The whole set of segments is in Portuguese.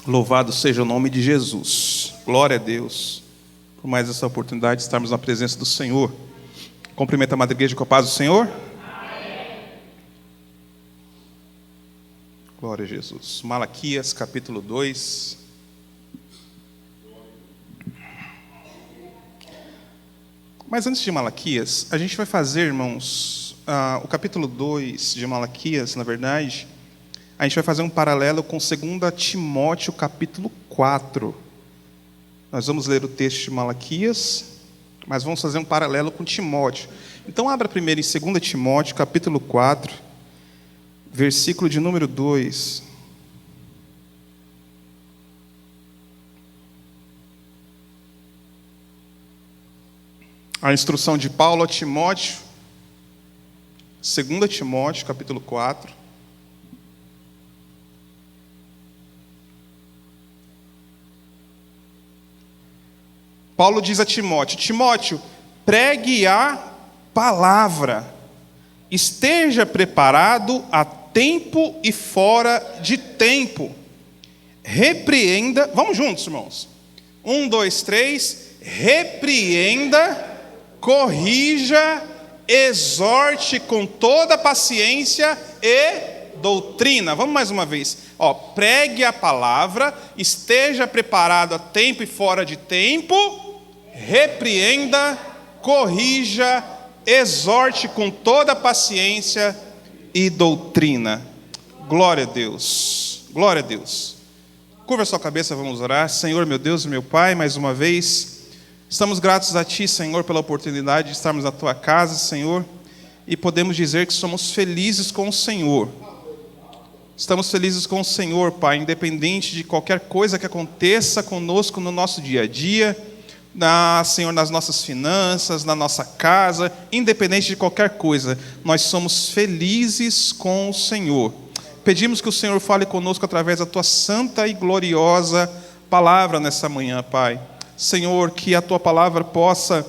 Louvado seja o nome de Jesus. Glória a Deus por mais essa oportunidade de estarmos na presença do Senhor. Cumprimento a Madre Igreja com a paz do Senhor. Amém. Glória a Jesus. Malaquias, capítulo 2. Mas antes de Malaquias, a gente vai fazer, irmãos, o capítulo 2 de Malaquias, na verdade, a gente vai fazer um paralelo com 2 Timóteo, capítulo 4. Nós vamos ler o texto de Malaquias, mas vamos fazer um paralelo com Timóteo. Então, abra primeiro em 2 Timóteo, capítulo 4, versículo de número 2. A instrução de Paulo a Timóteo, 2 Timóteo, capítulo 4. Paulo diz a Timóteo: Timóteo, pregue a palavra, esteja preparado a tempo e fora de tempo, repreenda, vamos juntos, irmãos, 1, 2, 3, repreenda, corrija, exorte com toda paciência e doutrina. Vamos mais uma vez. Pregue a palavra, esteja preparado a tempo e fora de tempo, repreenda, corrija, exorte com toda paciência e doutrina. Glória a Deus. Glória a Deus. Curva a sua cabeça, vamos orar. Senhor, meu Deus e meu Pai, mais uma vez, estamos gratos a Ti, Senhor, pela oportunidade de estarmos na Tua casa, Senhor, e podemos dizer que somos felizes com o Senhor. Estamos felizes com o Senhor, Pai, independente de qualquer coisa que aconteça conosco no nosso dia a dia, Senhor, nas nossas finanças, na nossa casa, independente de qualquer coisa, nós somos felizes com o Senhor. Pedimos que o Senhor fale conosco através da Tua santa e gloriosa palavra nessa manhã, Pai. Senhor, que a Tua palavra possa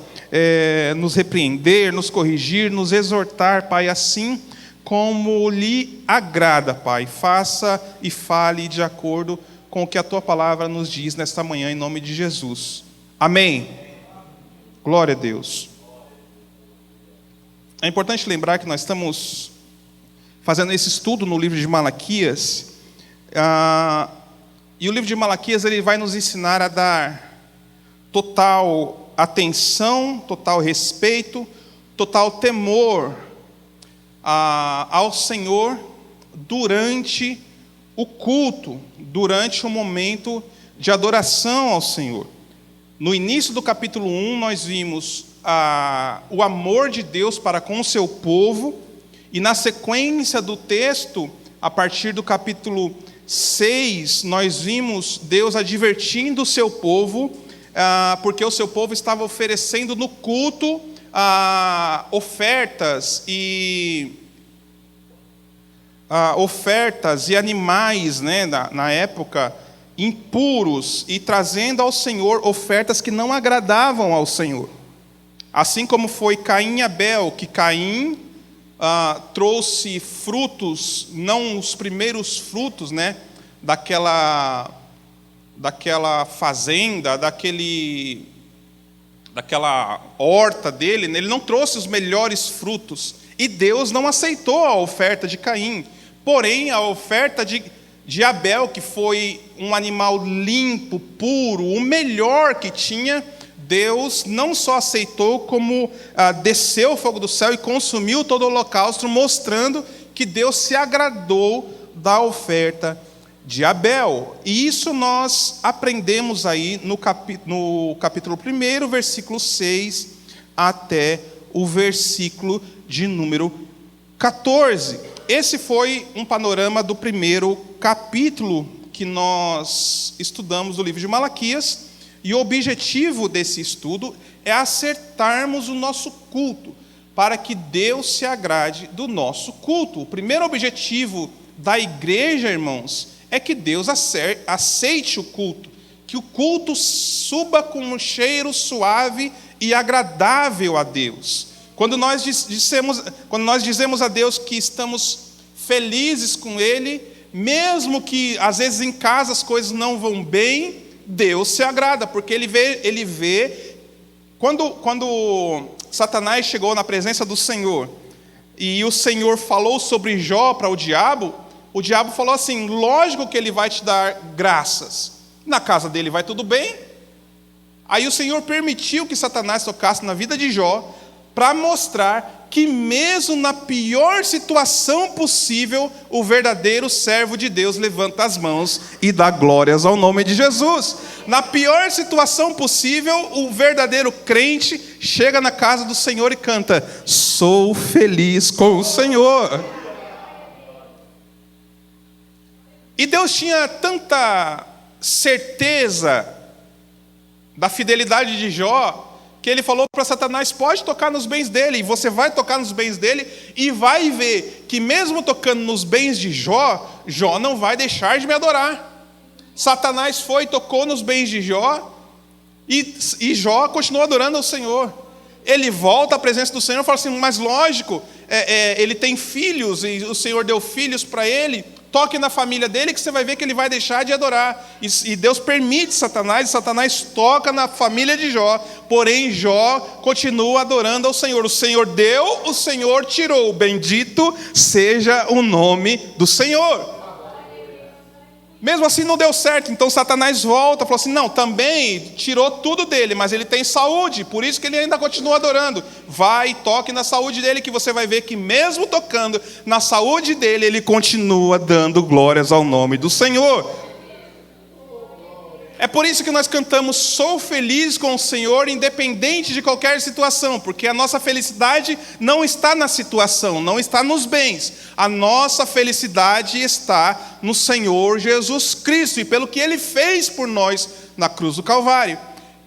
nos repreender, nos corrigir, nos exortar, Pai, assim como lhe agrada, Pai. Faça e fale de acordo com o que a Tua palavra nos diz nesta manhã, em nome de Jesus. Amém. Glória a Deus. É importante lembrar que nós estamos fazendo esse estudo no livro de Malaquias, e o livro de Malaquias ele vai nos ensinar a dar total atenção, total respeito, total temor ao Senhor durante o culto, durante o momento de adoração ao Senhor. No início do capítulo 1, nós vimos o amor de Deus para com o seu povo, e na sequência do texto, a partir do capítulo 6, nós vimos Deus advertindo o seu povo, porque o seu povo estava oferecendo no culto ofertas e animais, né, na época, impuros, e trazendo ao Senhor ofertas que não agradavam ao Senhor. Assim como foi Caim e Abel, que Caim trouxe frutos, não os primeiros frutos, né, daquela fazenda, daquela horta dele, ele não trouxe os melhores frutos, e Deus não aceitou a oferta de Caim. Porém, a oferta de Abel, que foi um animal limpo, puro, o melhor que tinha, Deus não só aceitou, como desceu o fogo do céu e consumiu todo o holocausto, mostrando que Deus se agradou da oferta de Abel. E isso nós aprendemos aí no capítulo 1, versículo 6, até o versículo de número 14. Esse foi um panorama do primeiro capítulo que nós estudamos do livro de Malaquias, e o objetivo desse estudo é acertarmos o nosso culto, para que Deus se agrade do nosso culto. O primeiro objetivo da igreja, irmãos, é que Deus aceite o culto, que o culto suba com um cheiro suave e agradável a Deus. Quando nós dizemos a Deus que estamos felizes com Ele, mesmo que às vezes em casa as coisas não vão bem, Deus se agrada, porque ele vê quando Satanás chegou na presença do Senhor, e o Senhor falou sobre Jó para o diabo falou assim: lógico que ele vai te dar graças, na casa dele vai tudo bem. Aí o Senhor permitiu que Satanás tocasse na vida de Jó, para mostrar que mesmo na pior situação possível, o verdadeiro servo de Deus levanta as mãos e dá glórias ao nome de Jesus. Na pior situação possível, o verdadeiro crente chega na casa do Senhor e canta: sou feliz com o Senhor. E Deus tinha tanta certeza da fidelidade de Jó, que ele falou para Satanás: pode tocar nos bens dele, e você vai tocar nos bens dele, e vai ver que mesmo tocando nos bens de Jó, Jó não vai deixar de me adorar. Satanás foi e tocou nos bens de Jó, e Jó continuou adorando ao Senhor. Ele volta à presença do Senhor e fala assim: mas lógico, ele tem filhos, e o Senhor deu filhos para ele, toque na família dele que você vai ver que ele vai deixar de adorar. E Deus permite Satanás toca na família de Jó, porém Jó continua adorando ao Senhor. O Senhor deu, o Senhor tirou, bendito seja o nome do Senhor. Mesmo assim não deu certo, então Satanás volta, falou assim: não, também tirou tudo dele, mas ele tem saúde, por isso que ele ainda continua adorando. Vai e toque na saúde dele, que você vai ver que mesmo tocando na saúde dele, ele continua dando glórias ao nome do Senhor. É por isso que nós cantamos: sou feliz com o Senhor, independente de qualquer situação, porque a nossa felicidade não está na situação, não está nos bens. A nossa felicidade está no Senhor Jesus Cristo, e pelo que Ele fez por nós na cruz do Calvário.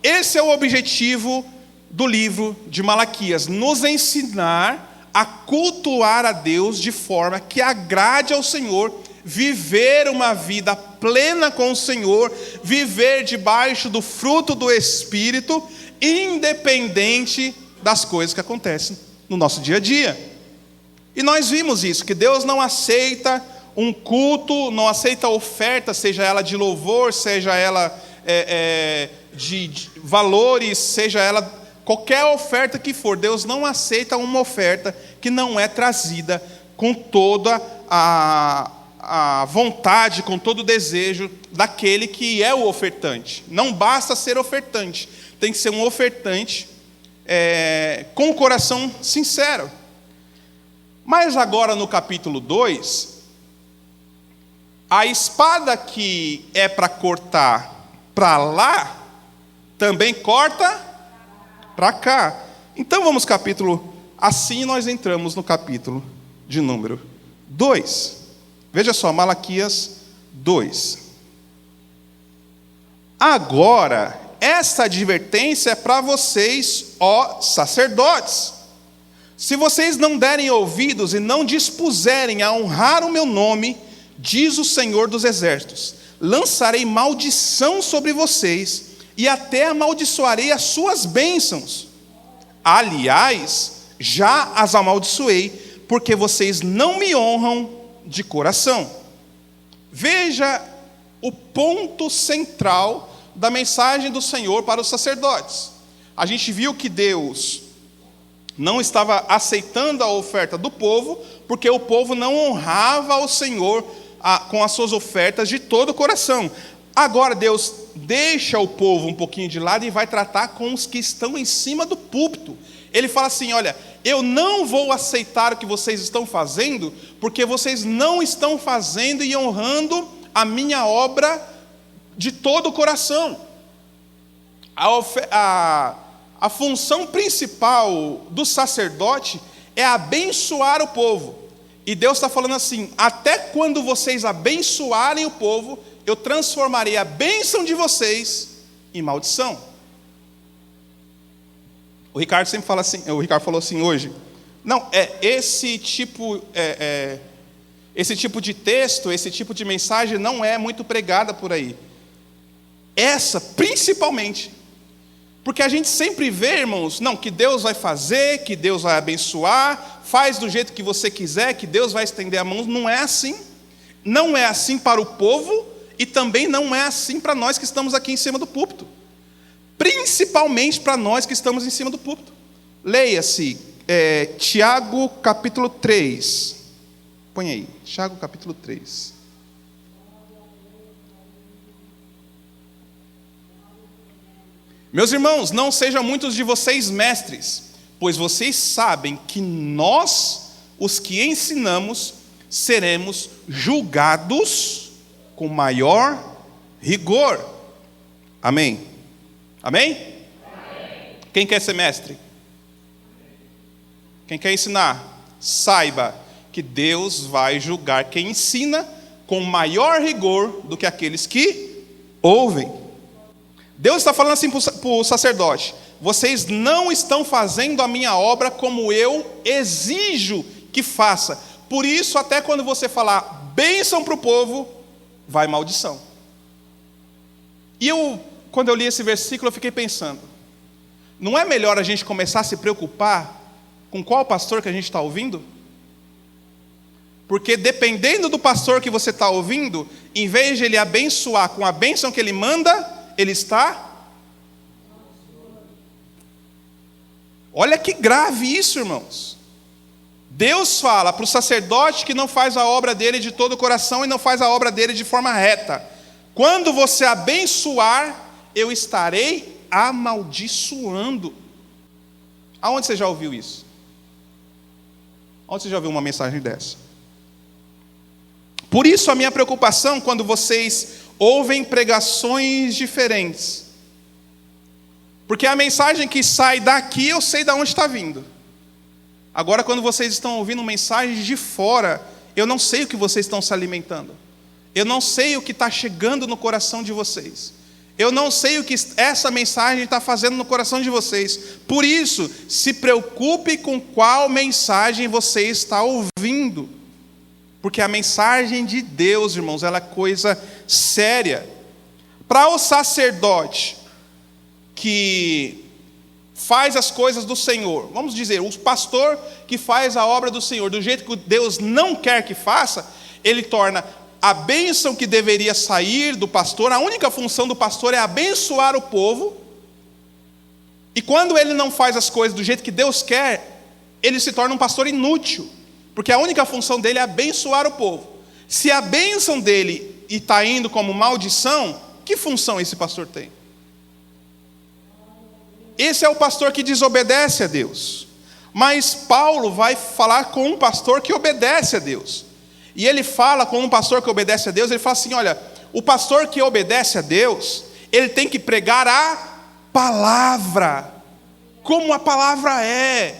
Esse é o objetivo do livro de Malaquias: nos ensinar a cultuar a Deus de forma que agrade ao Senhor, viver uma vida plena com o Senhor, viver debaixo do fruto do Espírito, independente das coisas que acontecem no nosso dia a dia. E nós vimos isso, que Deus não aceita um culto, não aceita oferta, seja ela de louvor, seja ela de valores, seja ela qualquer oferta que for. Deus não aceita uma oferta que não é trazida com toda a vontade, com todo o desejo daquele que é o ofertante. Não basta ser ofertante, tem que ser um ofertante com o coração sincero. Mas agora no capítulo 2, a espada que é para cortar para lá, também corta para cá. Então vamos capítulo, assim nós entramos no capítulo de número 2. Veja só, Malaquias 2. Agora, esta advertência é para vocês, ó sacerdotes. Se vocês não derem ouvidos e não dispuserem a honrar o meu nome, diz o Senhor dos Exércitos, lançarei maldição sobre vocês e até amaldiçoarei as suas bênçãos. Aliás, já as amaldiçoei, porque vocês não me honram de coração. Veja o ponto central da mensagem do Senhor para os sacerdotes. A gente viu que Deus não estava aceitando a oferta do povo, porque o povo não honrava o Senhor com as suas ofertas de todo o coração. Agora Deus deixa o povo um pouquinho de lado e vai tratar com os que estão em cima do púlpito. Ele fala assim: olha, eu não vou aceitar o que vocês estão fazendo, porque vocês não estão fazendo e honrando a minha obra de todo o coração. A função principal do sacerdote é abençoar o povo. E Deus está falando assim: até quando vocês abençoarem o povo, eu transformarei a bênção de vocês em maldição. O Ricardo sempre fala assim, o Ricardo falou assim hoje: não, esse tipo de texto, esse tipo de mensagem não é muito pregada por aí. Essa, principalmente. Porque a gente sempre vê, irmãos, não, que Deus vai fazer, que Deus vai abençoar, faz do jeito que você quiser, que Deus vai estender a mão. Não é assim. não é assim para o povo e também não é assim para nós que estamos aqui em cima do púlpito. Principalmente para nós que estamos em cima do púlpito. Leia-se Tiago capítulo 3. Põe aí, Tiago capítulo 3. Meus irmãos, não sejam muitos de vocês mestres, pois vocês sabem que nós, os que ensinamos, seremos julgados com maior rigor. Amém? Amém? Amém. Quem quer ser mestre? Quem quer ensinar? Saiba que Deus vai julgar quem ensina com maior rigor do que aqueles que ouvem. Deus está falando assim para o sacerdote: vocês não estão fazendo a minha obra como eu exijo que faça. Por isso, até quando você falar bênção para o povo, vai maldição. E quando eu li esse versículo, eu fiquei pensando, não é melhor a gente começar a se preocupar com qual pastor que a gente está ouvindo? Porque dependendo do pastor que você está ouvindo, em vez de ele abençoar com a bênção que ele manda, ele está... Olha que grave isso, irmãos. Deus fala para o sacerdote que não faz a obra dele de todo o coração e não faz a obra dele de forma reta: quando você abençoar, eu estarei amaldiçoando. Aonde você já ouviu isso? Aonde você já ouviu uma mensagem dessa? Por isso a minha preocupação quando vocês ouvem pregações diferentes. Porque a mensagem que sai daqui, eu sei de onde está vindo. Agora, quando vocês estão ouvindo mensagens de fora, eu não sei o que vocês estão se alimentando. Eu não sei o que está chegando no coração de vocês. Eu não sei o que essa mensagem está fazendo no coração de vocês. Por isso, se preocupe com qual mensagem você está ouvindo. Porque a mensagem de Deus, irmãos, ela é coisa séria. Para o sacerdote que faz as coisas do Senhor, vamos dizer, o pastor que faz a obra do Senhor do jeito que Deus não quer que faça, ele torna a bênção que deveria sair do pastor, a única função do pastor é abençoar o povo, e quando ele não faz as coisas do jeito que Deus quer, ele se torna um pastor inútil, porque a única função dele é abençoar o povo. Se a bênção dele está indo como maldição, que função esse pastor tem? Esse é o pastor que desobedece a Deus. Mas Paulo vai falar com um pastor que obedece a Deus. E ele fala com um pastor que obedece a Deus, ele fala assim: olha, o pastor que obedece a Deus, ele tem que pregar a palavra, como a palavra é.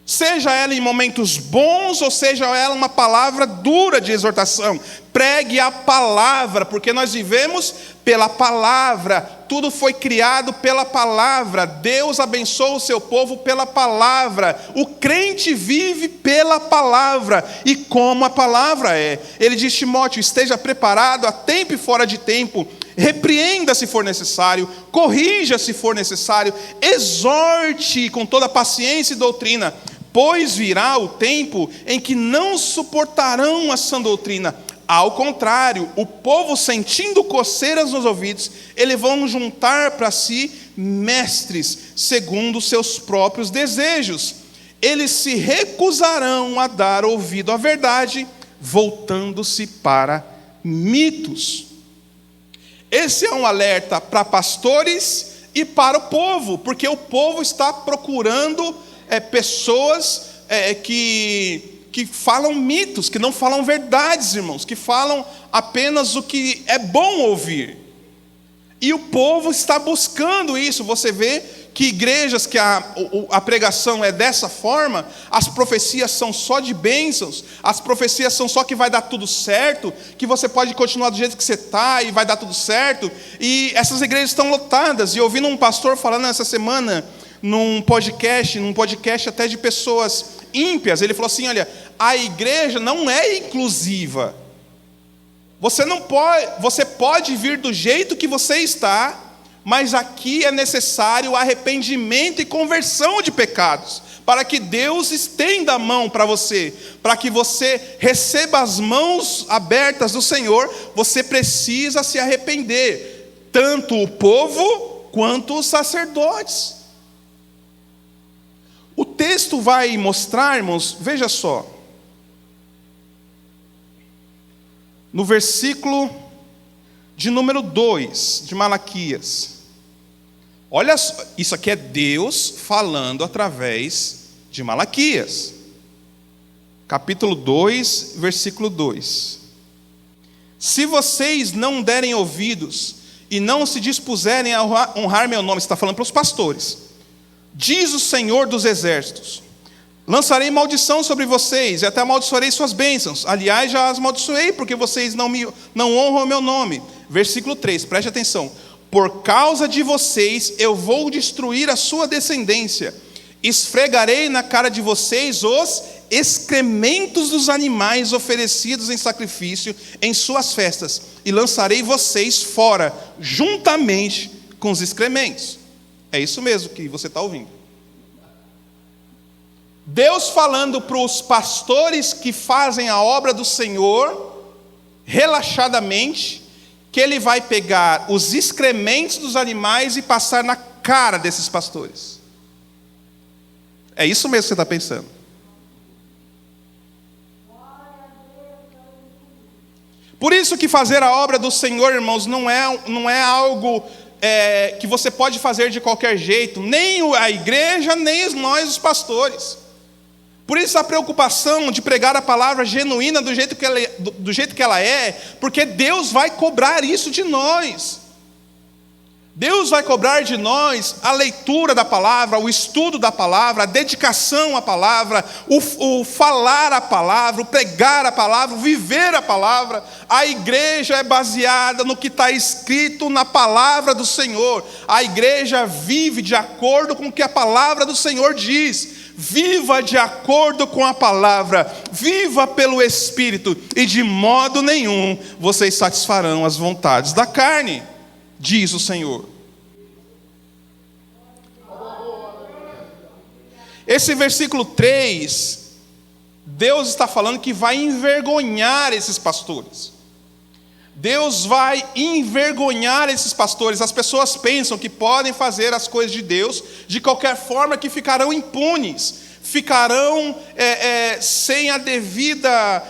Seja ela em momentos bons, ou seja ela uma palavra dura de exortação. Pregue a palavra, porque nós vivemos pela palavra. Tudo foi criado pela palavra. Deus abençoa o seu povo pela palavra. O crente vive pela palavra e como a palavra é. Ele diz: Timóteo, esteja preparado a tempo e fora de tempo. Repreenda se for necessário, corrija se for necessário, exorte com toda paciência e doutrina, pois virá o tempo em que não suportarão a sã doutrina. Ao contrário, o povo, sentindo coceiras nos ouvidos, eles vão juntar para si mestres, segundo seus próprios desejos. Eles se recusarão a dar ouvido à verdade, voltando-se para mitos. Esse é um alerta para pastores e para o povo, porque o povo está procurando pessoas que falam mitos, que não falam verdades, irmãos, que falam apenas o que é bom ouvir. E o povo está buscando isso. Você vê que igrejas que a pregação é dessa forma, as profecias são só de bênçãos, as profecias são só que vai dar tudo certo, que você pode continuar do jeito que você está e vai dar tudo certo. E essas igrejas estão lotadas. E ouvindo um pastor falando essa semana num podcast até de pessoas ímpias, ele falou assim: olha, a igreja não é inclusiva. Você pode vir do jeito que você está, Mas aqui é necessário arrependimento e conversão de pecados, para que Deus estenda a mão para você, para que você receba as mãos abertas do Senhor. Você precisa se arrepender, tanto o povo quanto os sacerdotes. O texto vai mostrar, irmãos, veja só, no versículo de número 2 de Malaquias. Olha, isso aqui é Deus falando através de Malaquias. Capítulo 2, versículo 2. Se vocês não derem ouvidos e não se dispuserem a honrar meu nome, está falando para os pastores, diz o Senhor dos exércitos, lançarei maldição sobre vocês e até amaldiçoarei suas bênçãos. Aliás, já as amaldiçoei porque vocês não honram o meu nome. Versículo 3, preste atenção. Por causa de vocês eu vou destruir a sua descendência. Esfregarei na cara de vocês os excrementos dos animais oferecidos em sacrifício em suas festas. E lançarei vocês fora, juntamente com os excrementos. É isso mesmo que você está ouvindo. Deus falando para os pastores que fazem a obra do Senhor, relaxadamente, que Ele vai pegar os excrementos dos animais e passar na cara desses pastores. É isso mesmo que você está pensando. Por isso que fazer a obra do Senhor, irmãos, não é algo que você pode fazer de qualquer jeito, nem a igreja, nem nós, os pastores. Por isso a preocupação de pregar a palavra genuína do jeito que ela é, porque Deus vai cobrar isso de nós. Deus vai cobrar de nós a leitura da palavra, o estudo da palavra, a dedicação à palavra, o falar a palavra, o pregar a palavra, o viver a palavra. A igreja é baseada no que está escrito na palavra do Senhor. A igreja vive de acordo com o que a palavra do Senhor diz. Viva de acordo com a palavra, viva pelo Espírito, e de modo nenhum vocês satisfarão as vontades da carne, diz o Senhor. Esse versículo 3, Deus está falando que vai envergonhar esses pastores. Deus vai envergonhar esses pastores. As pessoas pensam que podem fazer as coisas de Deus de qualquer forma, que ficarão impunes, ficarão sem a devida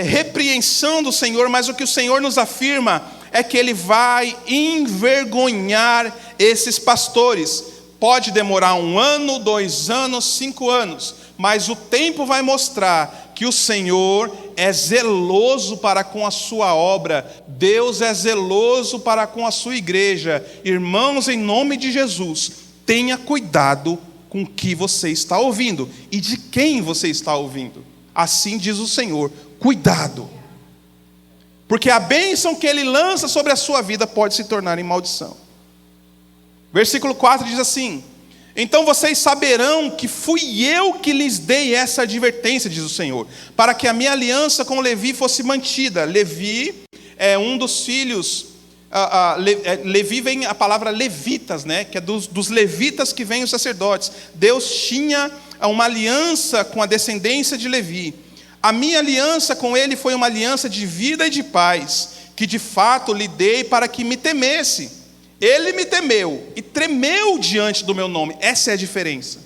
repreensão do Senhor, mas o que o Senhor nos afirma é que Ele vai envergonhar esses pastores. Pode demorar 1 ano, 2 anos, 5 anos, mas o tempo vai mostrar que o Senhor é zeloso para com a sua obra. Deus é zeloso para com a sua igreja. Irmãos, em nome de Jesus, tenha cuidado com o que você está ouvindo e de quem você está ouvindo. Assim diz o Senhor, cuidado. Porque a bênção que Ele lança sobre a sua vida pode se tornar em maldição. Versículo 4 diz assim: então vocês saberão que fui eu que lhes dei essa advertência, diz o Senhor, para que a minha aliança com Levi fosse mantida. Levi é um dos filhos, Levi vem a palavra levitas, né? Que é dos levitas que vêm os sacerdotes. Deus tinha uma aliança com a descendência de Levi. A minha aliança com ele foi uma aliança de vida e de paz, que de fato lhe dei para que me temesse. Ele me temeu e tremeu diante do meu nome. Essa é a diferença.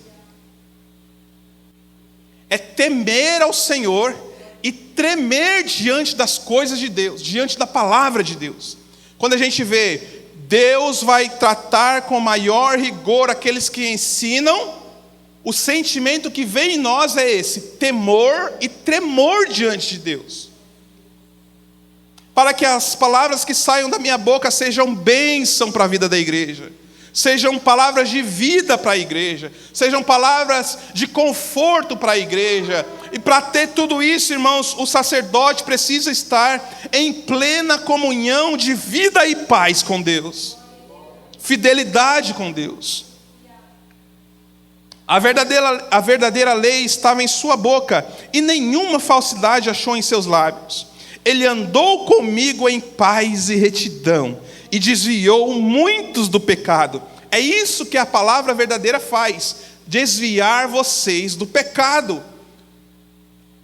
É temer ao Senhor e tremer diante das coisas de Deus, diante da palavra de Deus. Quando a gente vê, Deus vai tratar com maior rigor aqueles que ensinam, o sentimento que vem em nós é esse: temor e tremor diante de Deus. Para que as palavras que saiam da minha boca sejam bênção para a vida da igreja, sejam palavras de vida para a igreja, sejam palavras de conforto para a igreja. E para ter tudo isso, irmãos, o sacerdote precisa estar em plena comunhão de vida e paz com Deus, fidelidade com Deus. A verdadeira lei estava em sua boca, e nenhuma falsidade achou em seus lábios. Ele andou comigo em paz e retidão, e desviou muitos do pecado. É isso que a palavra verdadeira faz, desviar vocês do pecado.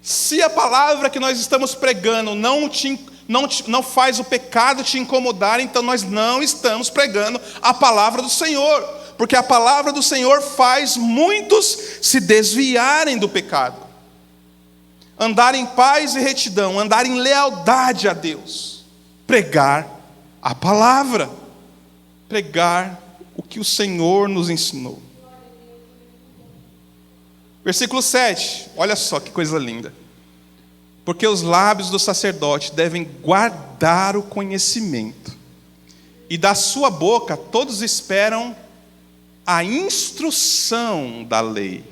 Se a palavra que nós estamos pregando não faz o pecado te incomodar, então nós não estamos pregando a palavra do Senhor, porque a palavra do Senhor faz muitos se desviarem do pecado, andar em paz e retidão, andar em lealdade a Deus, pregar a palavra, pregar o que o Senhor nos ensinou. Versículo 7, olha só que coisa linda. Porque os lábios do sacerdote devem guardar o conhecimento, e da sua boca todos esperam a instrução da lei,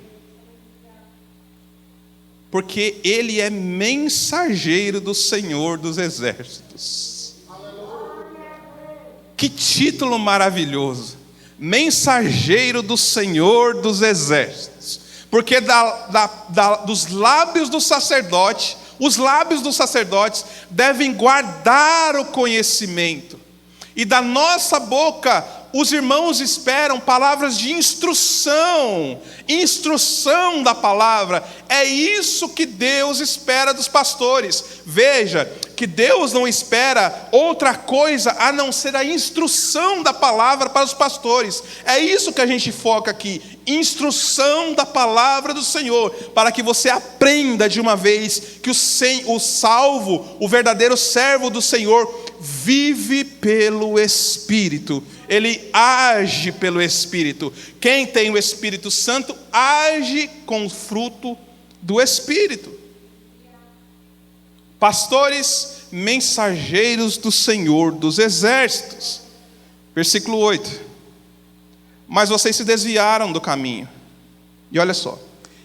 porque ele é mensageiro do Senhor dos exércitos. Que título maravilhoso! Mensageiro do Senhor dos exércitos. Porque dos lábios do sacerdote, os lábios dos sacerdotes devem guardar o conhecimento, e da nossa boca os irmãos esperam palavras de instrução da palavra. É isso que Deus espera dos pastores. Veja, que Deus não espera outra coisa a não ser a instrução da palavra para os pastores. É isso que a gente foca aqui, instrução da palavra do Senhor, para que você aprenda de uma vez que o salvo, o verdadeiro servo do Senhor, vive pelo Espírito. Ele age pelo Espírito. Quem tem o Espírito Santo age com o fruto do Espírito. Pastores, mensageiros do Senhor dos exércitos. Versículo 8. Mas vocês se desviaram do caminho. E olha só.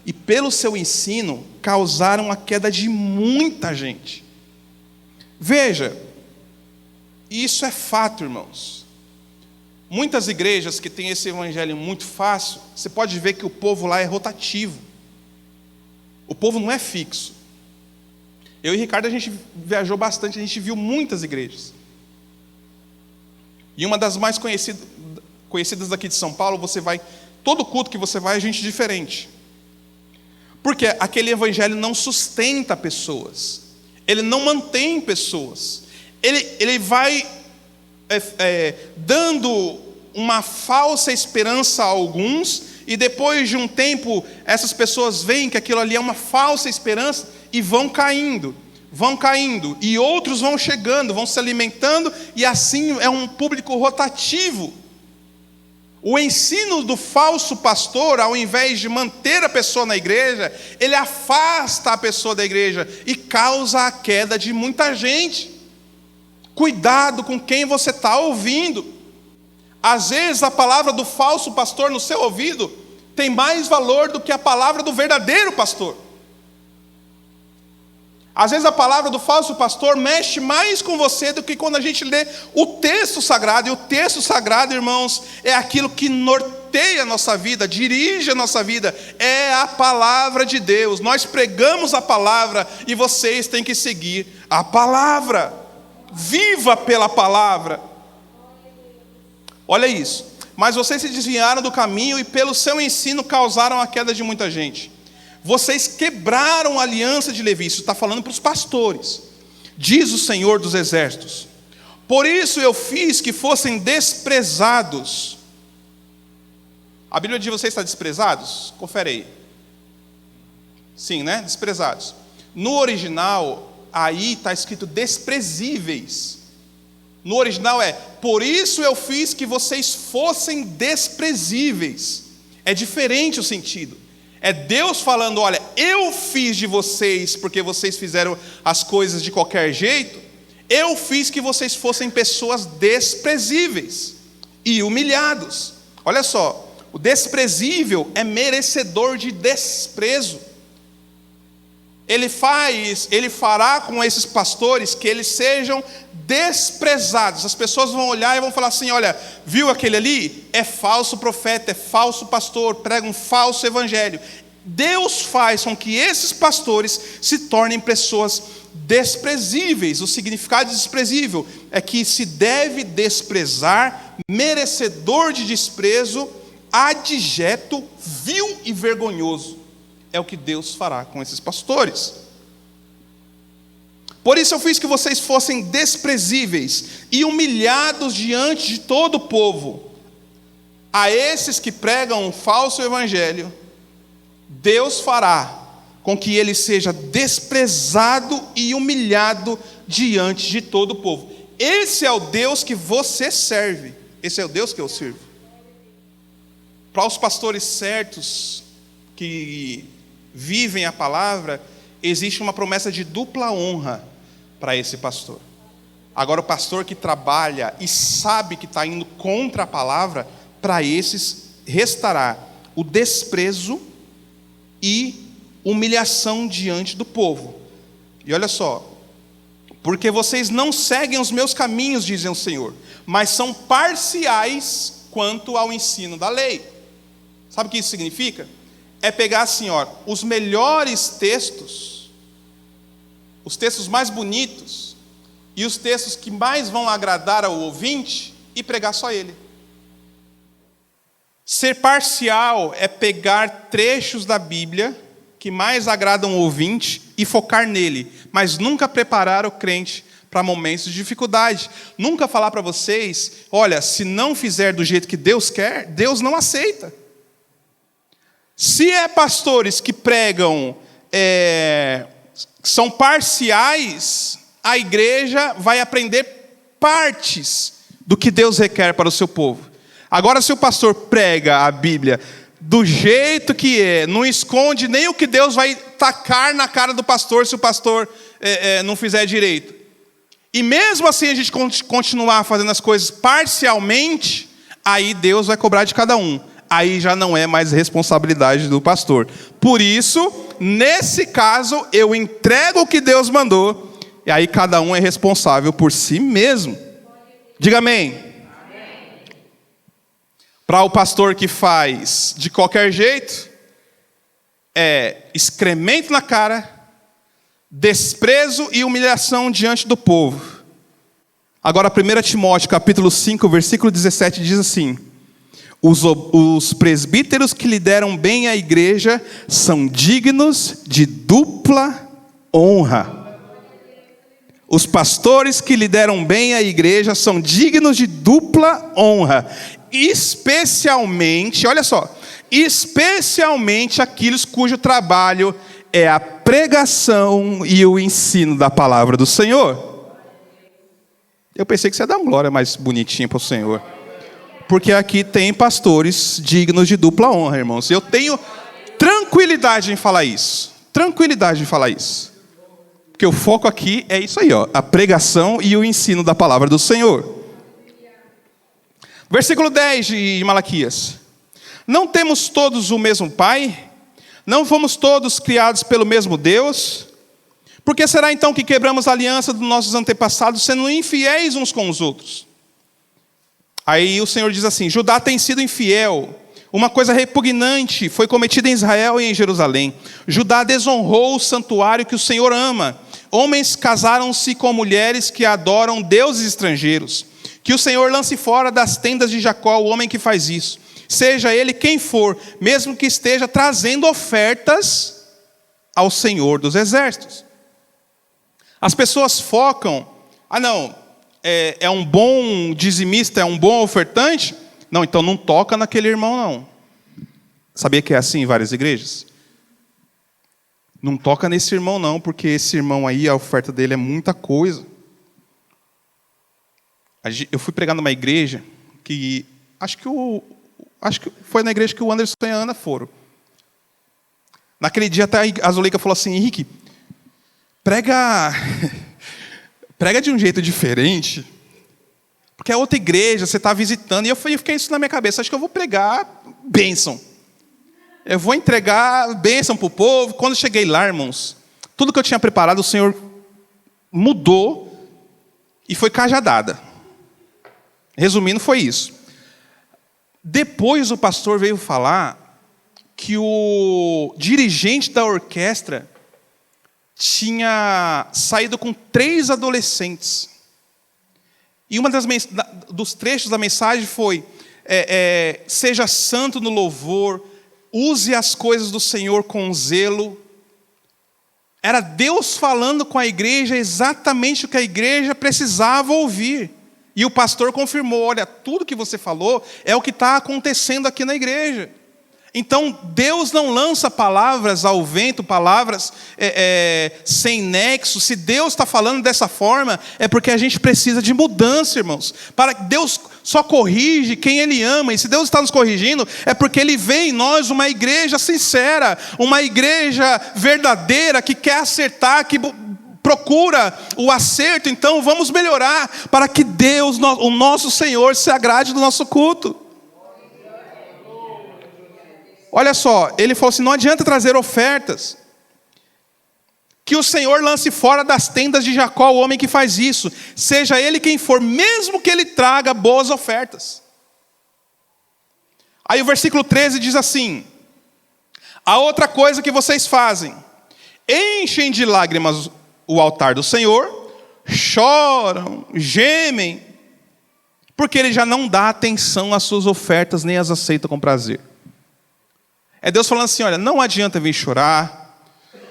E pelo seu ensino causaram a queda de muita gente. Veja, isso é fato, irmãos. Muitas igrejas que têm esse evangelho muito fácil, você pode ver que o povo lá é rotativo. O povo não é fixo. Eu e Ricardo, a gente viajou bastante, a gente viu muitas igrejas. E uma das mais conhecidas daqui de São Paulo, você vai, todo culto que você vai é gente diferente. Porque aquele evangelho não sustenta pessoas. Ele não mantém pessoas. Ele vai dando uma falsa esperança a alguns, e depois de um tempo, essas pessoas veem que aquilo ali é uma falsa esperança e vão caindo, e outros vão chegando, vão se alimentando, e assim é um público rotativo. O ensino do falso pastor, ao invés de manter a pessoa na igreja, ele afasta a pessoa da igreja e causa a queda de muita gente. Cuidado com quem você está ouvindo. Às vezes a palavra do falso pastor no seu ouvido tem mais valor do que a palavra do verdadeiro pastor. Às vezes a palavra do falso pastor mexe mais com você do que quando a gente lê o texto sagrado. E o texto sagrado, irmãos, é aquilo que norteia a nossa vida, dirige a nossa vida. É a palavra de Deus. Nós pregamos a palavra e vocês têm que seguir a palavra. Viva pela palavra. Olha isso. Mas vocês se desviaram do caminho e pelo seu ensino causaram a queda de muita gente. Vocês quebraram a aliança de Levi. Isso está falando para os pastores. Diz o Senhor dos exércitos: por isso eu fiz que fossem desprezados. A Bíblia de vocês está desprezados? Confere aí. Sim, né? Desprezados. No original, aí está escrito desprezíveis. No original é: por isso eu fiz que vocês fossem desprezíveis. É diferente o sentido. É Deus falando: olha, eu fiz de vocês porque vocês fizeram as coisas de qualquer jeito. Eu fiz que vocês fossem pessoas desprezíveis e humilhados. Olha só, o desprezível é merecedor de desprezo. Ele fará com esses pastores que eles sejam desprezados. As pessoas vão olhar e vão falar assim: olha, viu aquele ali? É falso profeta, é falso pastor, prega um falso evangelho. Deus faz com que esses pastores se tornem pessoas desprezíveis. O significado de desprezível é que se deve desprezar, merecedor de desprezo, adjeto, vil e vergonhoso. É o que Deus fará com esses pastores. Por isso eu fiz que vocês fossem desprezíveis e humilhados diante de todo o povo. A esses que pregam um falso evangelho, Deus fará com que ele seja desprezado e humilhado diante de todo o povo. Esse é o Deus que você serve. Esse é o Deus que eu sirvo. Para os pastores certos que vivem a palavra, existe uma promessa de dupla honra para esse pastor. Agora, o pastor que trabalha e sabe que está indo contra a palavra, para esses restará o desprezo e humilhação diante do povo. E olha só, porque vocês não seguem os meus caminhos, dizem o Senhor, mas são parciais quanto ao ensino da lei. Sabe o que isso significa? É pegar assim, ó, os melhores textos, os textos mais bonitos e os textos que mais vão agradar ao ouvinte e pregar só ele. Ser parcial é pegar trechos da Bíblia que mais agradam o ouvinte e focar nele, mas nunca preparar o crente para momentos de dificuldade. Nunca falar para vocês, olha, se não fizer do jeito que Deus quer, Deus não aceita. Se é pastores que pregam, são parciais, a igreja vai aprender partes do que Deus requer para o seu povo. Agora, se o pastor prega a Bíblia do jeito que é, não esconde nem o que Deus vai tacar na cara do pastor se o pastor não fizer direito. E mesmo assim a gente continuar fazendo as coisas parcialmente, aí Deus vai cobrar de cada um. Aí já não é mais responsabilidade do pastor. Por isso, nesse caso, eu entrego o que Deus mandou, e aí cada um é responsável por si mesmo. Diga amém. Para o pastor que faz de qualquer jeito, é excremento na cara, desprezo e humilhação diante do povo. Agora 1 Timóteo capítulo 5, versículo 17 diz assim: os presbíteros que lideram bem a igreja são dignos de dupla honra. Os pastores que lideram bem a igreja são dignos de dupla honra. Especialmente, olha só, especialmente aqueles cujo trabalho é a pregação e o ensino da palavra do Senhor. Eu pensei que você ia dar uma glória mais bonitinha para o Senhor. Porque aqui tem pastores dignos de dupla honra, irmãos. Eu tenho tranquilidade em falar isso. Tranquilidade em falar isso. Porque o foco aqui é isso aí, ó, a pregação e o ensino da palavra do Senhor. Versículo 10 de Malaquias. Não temos todos o mesmo Pai? Não fomos todos criados pelo mesmo Deus? Por que será então que quebramos a aliança dos nossos antepassados, sendo infiéis uns com os outros? Aí o Senhor diz assim: Judá tem sido infiel. Uma coisa repugnante foi cometida em Israel e em Jerusalém. Judá desonrou o santuário que o Senhor ama. Homens casaram-se com mulheres que adoram deuses estrangeiros. Que o Senhor lance fora das tendas de Jacó o homem que faz isso. Seja ele quem for, mesmo que esteja trazendo ofertas ao Senhor dos exércitos. As pessoas focam, é um bom dizimista, é um bom ofertante? Não, então não toca naquele irmão não. Sabia que é assim em várias igrejas? Não toca nesse irmão não, porque esse irmão aí, a oferta dele é muita coisa. Eu fui pregar numa igreja que acho que foi na igreja que o Anderson e a Ana foram. Naquele dia até a Zuleika falou assim: Henrique, prega de um jeito diferente, porque é outra igreja, você está visitando. E eu fiquei isso na minha cabeça: acho que eu vou pregar bênção. Eu vou entregar bênção para o povo. Quando eu cheguei lá, irmãos, tudo que eu tinha preparado, o Senhor mudou e foi cajadada. Resumindo, foi isso. Depois o pastor veio falar que o dirigente da orquestra tinha saído com 3 adolescentes. E uma dos trechos da mensagem foi: seja santo no louvor, use as coisas do Senhor com zelo. Era Deus falando com a igreja exatamente o que a igreja precisava ouvir. E o pastor confirmou: olha, tudo que você falou é o que está acontecendo aqui na igreja. Então, Deus não lança palavras ao vento, palavras sem nexo. Se Deus está falando dessa forma, é porque a gente precisa de mudança, irmãos. Deus só corrige quem Ele ama. E se Deus está nos corrigindo, é porque Ele vê em nós uma igreja sincera, uma igreja verdadeira, que quer acertar, que procura o acerto. Então, vamos melhorar para que Deus, o nosso Senhor, se agrade do nosso culto. Olha só, ele falou assim: não adianta trazer ofertas, que o Senhor lance fora das tendas de Jacó o homem que faz isso, seja ele quem for, mesmo que ele traga boas ofertas. Aí o versículo 13 diz assim: a outra coisa que vocês fazem, enchem de lágrimas o altar do Senhor, choram, gemem, porque ele já não dá atenção às suas ofertas, nem as aceita com prazer. É Deus falando assim: olha, não adianta vir chorar,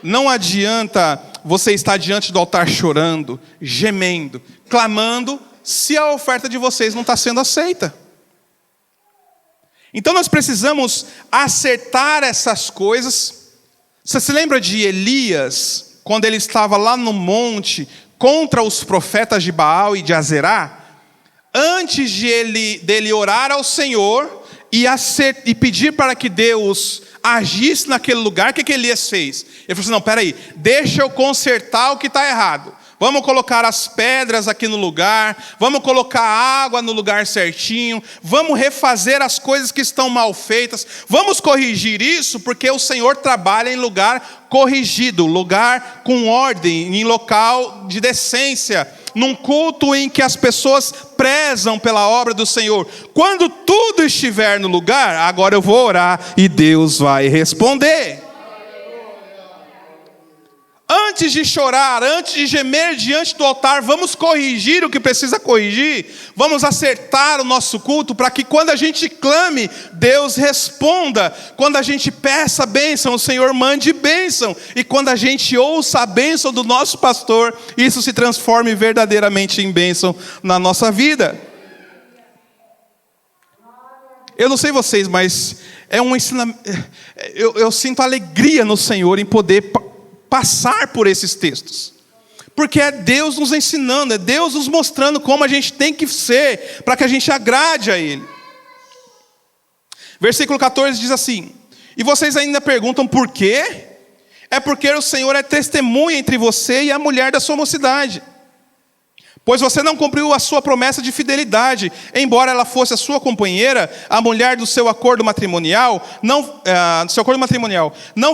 não adianta você estar diante do altar chorando, gemendo, clamando, se a oferta de vocês não está sendo aceita. Então nós precisamos acertar essas coisas. Você se lembra de Elias, quando ele estava lá no monte, contra os profetas de Baal e de Azerá? Antes dele orar ao Senhor e pedir para que Deus agisse naquele lugar, o que Elias fez? Ele falou assim: não, peraí, deixa eu consertar o que está errado. Vamos colocar as pedras aqui no lugar, vamos colocar água no lugar certinho, vamos refazer as coisas que estão mal feitas, vamos corrigir isso, porque o Senhor trabalha em lugar corrigido, lugar com ordem, em local de decência, num culto em que as pessoas prezam pela obra do Senhor. Quando tudo estiver no lugar, agora eu vou orar e Deus vai responder. Antes de chorar, antes de gemer diante do altar, vamos corrigir o que precisa corrigir, vamos acertar o nosso culto, para que quando a gente clame, Deus responda. Quando a gente peça bênção, o Senhor mande bênção. E quando a gente ouça a bênção do nosso pastor, isso se transforme verdadeiramente em bênção na nossa vida. Eu não sei vocês, mas é um ensinamento. Eu sinto alegria no Senhor em poder passar por esses textos, porque é Deus nos ensinando, é Deus nos mostrando como a gente tem que ser, para que a gente agrade a Ele. Versículo 14 diz assim: e vocês ainda perguntam por quê? É porque o Senhor é testemunha entre você e a mulher da sua mocidade, pois você não cumpriu a sua promessa de fidelidade, embora ela fosse a sua companheira, a mulher do seu acordo matrimonial. Não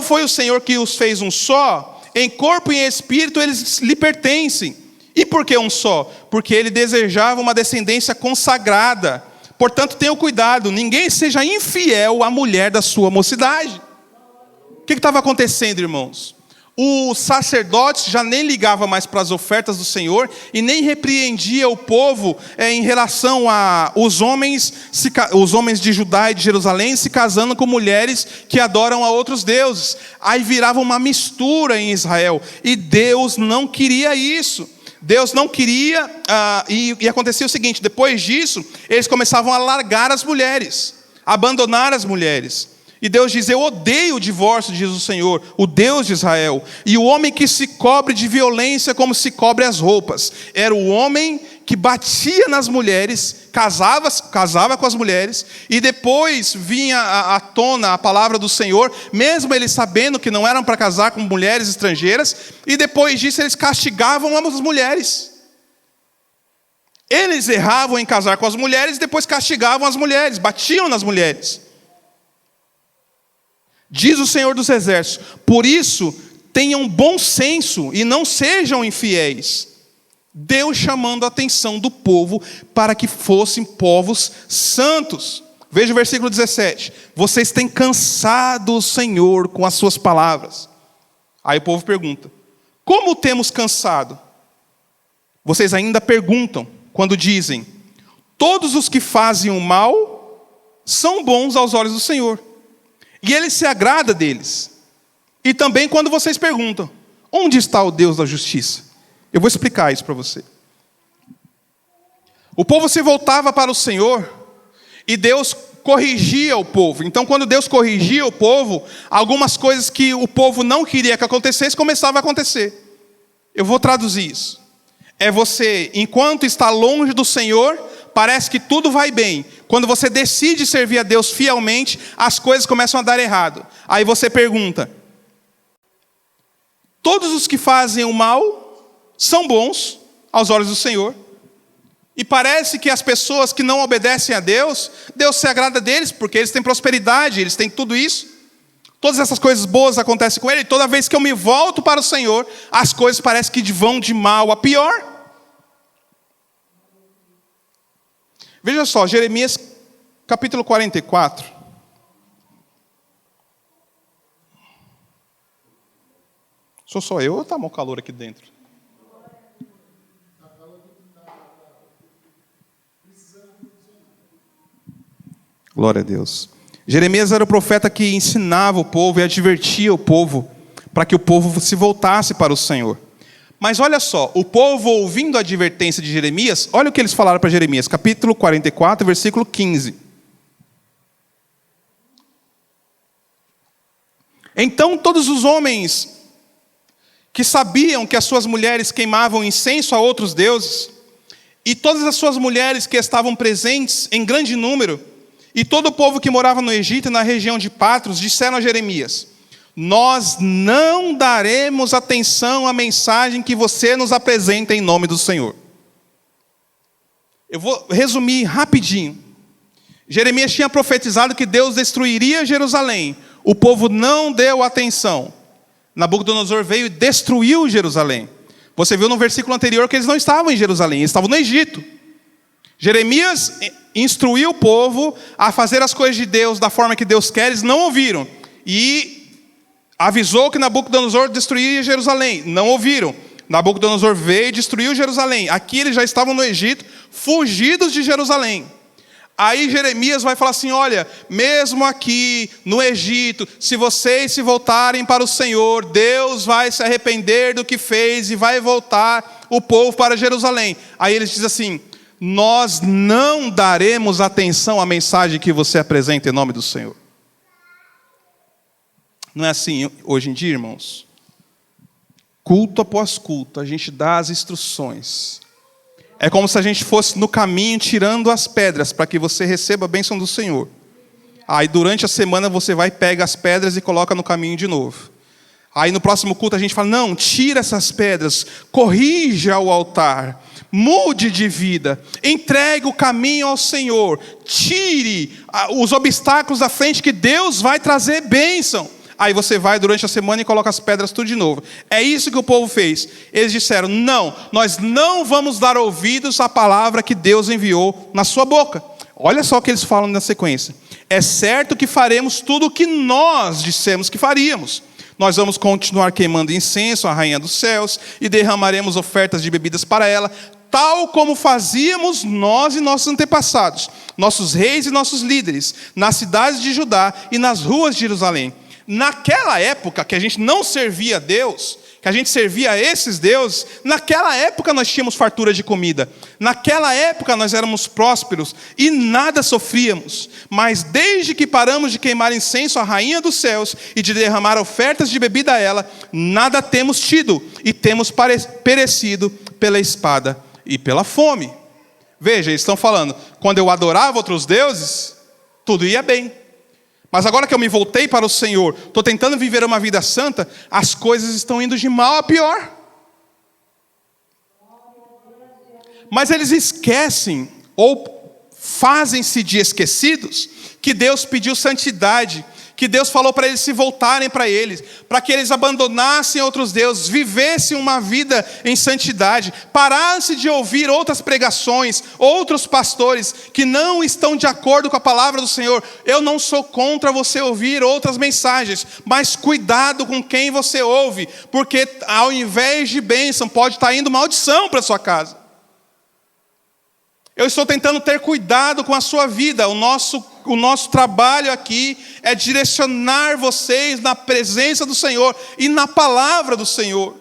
foi o Senhor que os fez um só? Em corpo e em espírito eles lhe pertencem. E por que um só? Porque ele desejava uma descendência consagrada. Portanto, tenham cuidado, ninguém seja infiel à mulher da sua mocidade. O que estava acontecendo, irmãos? O sacerdote já nem ligava mais para as ofertas do Senhor e nem repreendia o povo em relação a os homens de Judá e de Jerusalém se casando com mulheres que adoram a outros deuses. Aí virava uma mistura em Israel, e Deus não queria isso. Deus não queria, e acontecia o seguinte: depois disso, eles começavam a largar as mulheres, abandonar as mulheres. E Deus diz: eu odeio o divórcio, diz o Senhor, o Deus de Israel. E o homem que se cobre de violência como se cobre as roupas. Era o homem que batia nas mulheres, casava com as mulheres, e depois vinha à tona a palavra do Senhor, mesmo eles sabendo que não eram para casar com mulheres estrangeiras, e depois disso eles castigavam as mulheres. Eles erravam em casar com as mulheres, e depois castigavam as mulheres, batiam nas mulheres. Diz o Senhor dos Exércitos: por isso, tenham bom senso e não sejam infiéis. Deus chamando a atenção do povo para que fossem povos santos. Veja o versículo 17. Vocês têm cansado o Senhor com as suas palavras. Aí o povo pergunta: como temos cansado? Vocês ainda perguntam, quando dizem: todos os que fazem o mal são bons aos olhos do Senhor, e Ele se agrada deles. E também quando vocês perguntam: onde está o Deus da justiça? Eu vou explicar isso para você. O povo se voltava para o Senhor, e Deus corrigia o povo. Então, quando Deus corrigia o povo, algumas coisas que o povo não queria que acontecesse, começavam a acontecer. Eu vou traduzir isso. É você, enquanto está longe do Senhor, parece que tudo vai bem. Quando você decide servir a Deus fielmente, as coisas começam a dar errado. Aí você pergunta: todos os que fazem o mal são bons aos olhos do Senhor. E parece que as pessoas que não obedecem a Deus, Deus se agrada deles, porque eles têm prosperidade, eles têm tudo isso. Todas essas coisas boas acontecem com ele. E toda vez que eu me volto para o Senhor, as coisas parecem que vão de mal a pior. Veja só, Jeremias capítulo 44. Sou só eu ou está mal calor aqui dentro? Glória a Deus. Jeremias era o profeta que ensinava o povo e advertia o povo para que o povo se voltasse para o Senhor. Mas olha só, o povo ouvindo a advertência de Jeremias, olha o que eles falaram para Jeremias, capítulo 44, versículo 15. Então todos os homens que sabiam que as suas mulheres queimavam incenso a outros deuses, e todas as suas mulheres que estavam presentes em grande número, e todo o povo que morava no Egito e na região de Patros, disseram a Jeremias: nós não daremos atenção à mensagem que você nos apresenta em nome do Senhor. Eu vou resumir rapidinho. Jeremias tinha profetizado que Deus destruiria Jerusalém. O povo não deu atenção. Nabucodonosor veio e destruiu Jerusalém. Você viu no versículo anterior que eles não estavam em Jerusalém, eles estavam no Egito. Jeremias instruiu o povo a fazer as coisas de Deus da forma que Deus quer, eles não ouviram. E avisou que Nabucodonosor destruiria Jerusalém, não ouviram. Nabucodonosor veio e destruiu Jerusalém. Aqui eles já estavam no Egito, fugidos de Jerusalém. Aí Jeremias vai falar assim: olha, mesmo aqui no Egito, se vocês se voltarem para o Senhor, Deus vai se arrepender do que fez e vai voltar o povo para Jerusalém. Aí eles dizem assim: nós não daremos atenção à mensagem que você apresenta em nome do Senhor. Não é assim hoje em dia, irmãos? Culto após culto, a gente dá as instruções. É como se a gente fosse no caminho tirando as pedras para que você receba a bênção do Senhor. Aí durante a semana você vai, pega as pedras e coloca no caminho de novo. Aí no próximo culto a gente fala: não, tira essas pedras, corrija o altar, mude de vida, entregue o caminho ao Senhor, tire os obstáculos da frente que Deus vai trazer bênção. Aí você vai durante a semana e coloca as pedras tudo de novo. É isso que o povo fez. Eles disseram: não, nós não vamos dar ouvidos à palavra que Deus enviou na sua boca. Olha só o que eles falam na sequência: é certo que faremos tudo o que nós dissemos que faríamos. Nós vamos continuar queimando incenso à rainha dos céus e derramaremos ofertas de bebidas para ela, tal como fazíamos nós e nossos antepassados, nossos reis e nossos líderes, nas cidades de Judá e nas ruas de Jerusalém. Naquela época que a gente não servia a Deus, que a gente servia a esses deuses, naquela época nós tínhamos fartura de comida. Naquela época nós éramos prósperos e nada sofríamos. Mas desde que paramos de queimar incenso à rainha dos céus e de derramar ofertas de bebida a ela, nada temos tido e temos perecido pela espada e pela fome. Veja, eles estão falando: quando eu adorava outros deuses, tudo ia bem. Mas agora que eu me voltei para o Senhor, estou tentando viver uma vida santa, as coisas estão indo de mal a pior. Mas eles esquecem, ou fazem-se de esquecidos, que Deus pediu santidade, que Deus falou para eles se voltarem para eles, para que eles abandonassem outros deuses, vivessem uma vida em santidade, parassem de ouvir outras pregações, outros pastores que não estão de acordo com a palavra do Senhor. Eu não sou contra você ouvir outras mensagens, mas cuidado com quem você ouve, porque ao invés de bênção, pode estar indo maldição para a sua casa. Eu estou tentando ter cuidado com a sua vida. O nosso trabalho aqui é direcionar vocês na presença do Senhor e na palavra do Senhor.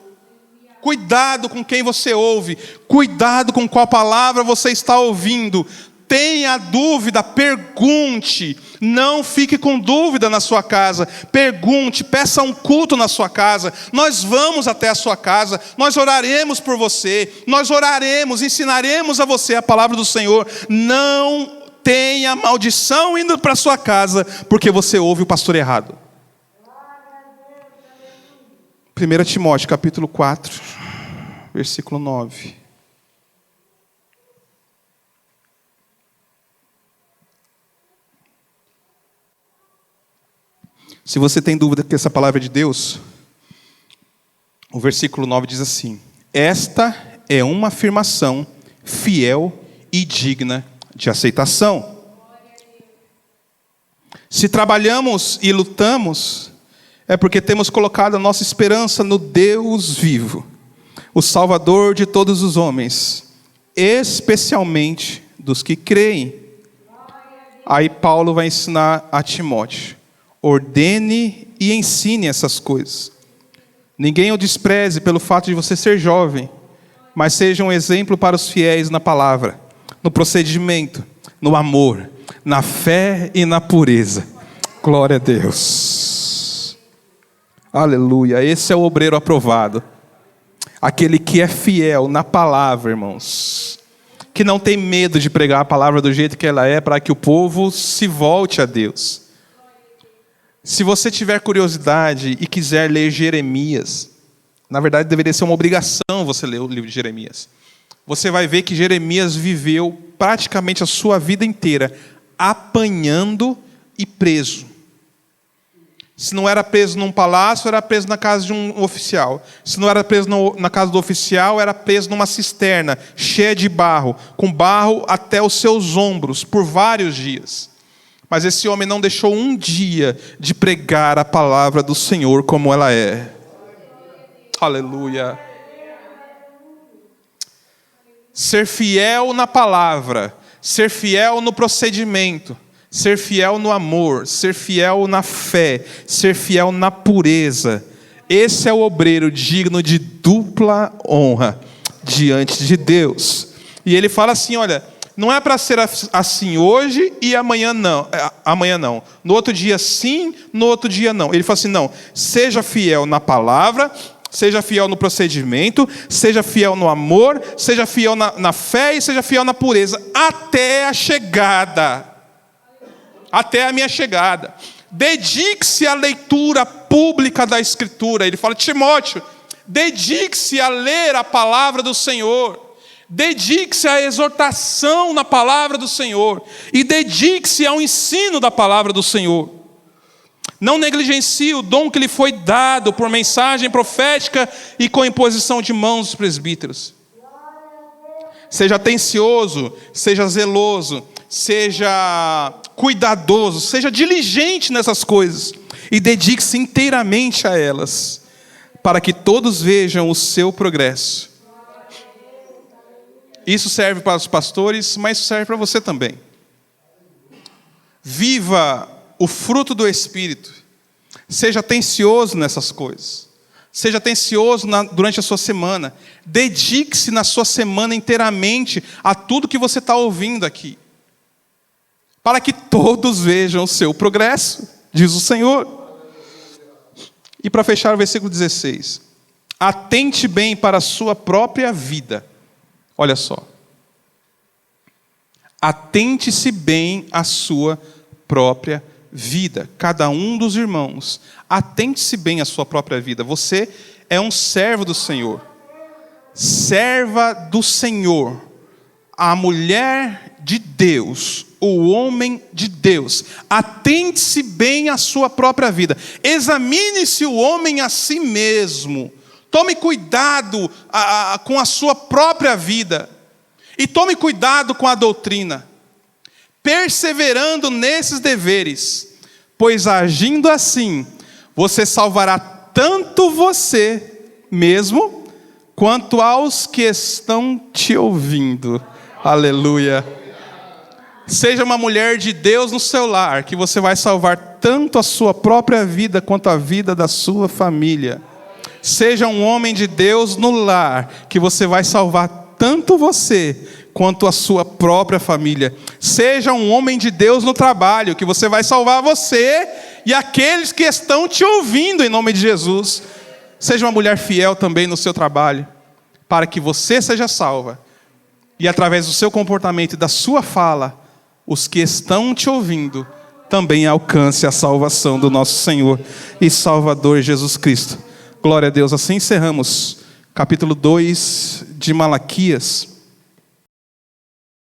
Cuidado com quem você ouve. Cuidado com qual palavra você está ouvindo. Tenha dúvida, pergunte. Não fique com dúvida na sua casa. Pergunte, peça um culto na sua casa. Nós vamos até a sua casa. Nós oraremos por você. Nós oraremos, ensinaremos a você a palavra do Senhor. Não tenha maldição indo para a sua casa, porque você ouve o pastor errado. 1 Timóteo capítulo 4, versículo 9. Se você tem dúvida que essa palavra é de Deus, o versículo 9 diz assim: esta é uma afirmação fiel e digna de aceitação. Se trabalhamos e lutamos, é porque temos colocado a nossa esperança no Deus vivo, o Salvador de todos os homens, especialmente dos que creem. Aí Paulo vai ensinar a Timóteo: ordene e ensine essas coisas. Ninguém o despreze pelo fato de você ser jovem, mas seja um exemplo para os fiéis na palavra, no procedimento, no amor, na fé e na pureza. Glória a Deus. Aleluia. Esse é o obreiro aprovado. Aquele que é fiel na palavra, irmãos. Que não tem medo de pregar a palavra do jeito que ela é, para que o povo se volte a Deus. Se você tiver curiosidade e quiser ler Jeremias, na verdade deveria ser uma obrigação você ler o livro de Jeremias. Você vai ver que Jeremias viveu praticamente a sua vida inteira apanhando e preso. Se não era preso num palácio, era preso na casa de um oficial. Se não era preso na casa do oficial, era preso numa cisterna cheia de barro, com barro até os seus ombros, por vários dias. Mas esse homem não deixou um dia de pregar a palavra do Senhor como ela é. Aleluia. Ser fiel na palavra, ser fiel no procedimento, ser fiel no amor, ser fiel na fé, ser fiel na pureza. Esse é o obreiro digno de dupla honra diante de Deus. E ele fala assim, olha, não é para ser assim hoje e amanhã não. No outro dia sim, no outro dia não. Ele fala assim, não, seja fiel na palavra, seja fiel no procedimento, seja fiel no amor, seja fiel na fé e seja fiel na pureza, até a chegada. Até a minha chegada. Dedique-se à leitura pública da Escritura. Ele fala, Timóteo, dedique-se a ler a palavra do Senhor. Dedique-se à exortação na palavra do Senhor. E dedique-se ao ensino da palavra do Senhor. Não negligencie o dom que lhe foi dado por mensagem profética e com imposição de mãos dos presbíteros. Seja atencioso, seja zeloso, seja cuidadoso, seja diligente nessas coisas e dedique-se inteiramente a elas, para que todos vejam o seu progresso. Isso serve para os pastores, mas isso serve para você também. Viva o fruto do Espírito. Seja atencioso nessas coisas. Seja atencioso durante a sua semana. Dedique-se na sua semana inteiramente a tudo que você está ouvindo aqui. Para que todos vejam o seu progresso, diz o Senhor. E para fechar o versículo 16. Atente bem para a sua própria vida. Olha só. Atente-se bem à sua própria vida. Cada um dos irmãos. Atente-se bem à sua própria vida. Você é um servo do Senhor. Serva do Senhor. A mulher de Deus. o homem de Deus. Atente-se bem à sua própria vida. Examine-se o homem a si mesmo. Tome cuidado com a sua própria vida. E tome cuidado com a doutrina, perseverando nesses deveres, pois agindo assim, você salvará tanto você mesmo, quanto aos que estão te ouvindo. Aleluia. Seja uma mulher de Deus no seu lar, que você vai salvar tanto a sua própria vida, quanto a vida da sua família. Seja um homem de Deus no lar, que você vai salvar tanto você, quanto a sua própria família. Seja um homem de Deus no trabalho, que você vai salvar você e aqueles que estão te ouvindo, em nome de Jesus. Seja uma mulher fiel também no seu trabalho, para que você seja salva. E através do seu comportamento e da sua fala, os que estão te ouvindo também alcance a salvação do nosso Senhor e Salvador Jesus Cristo. Glória a Deus. Assim encerramos capítulo 2 de Malaquias.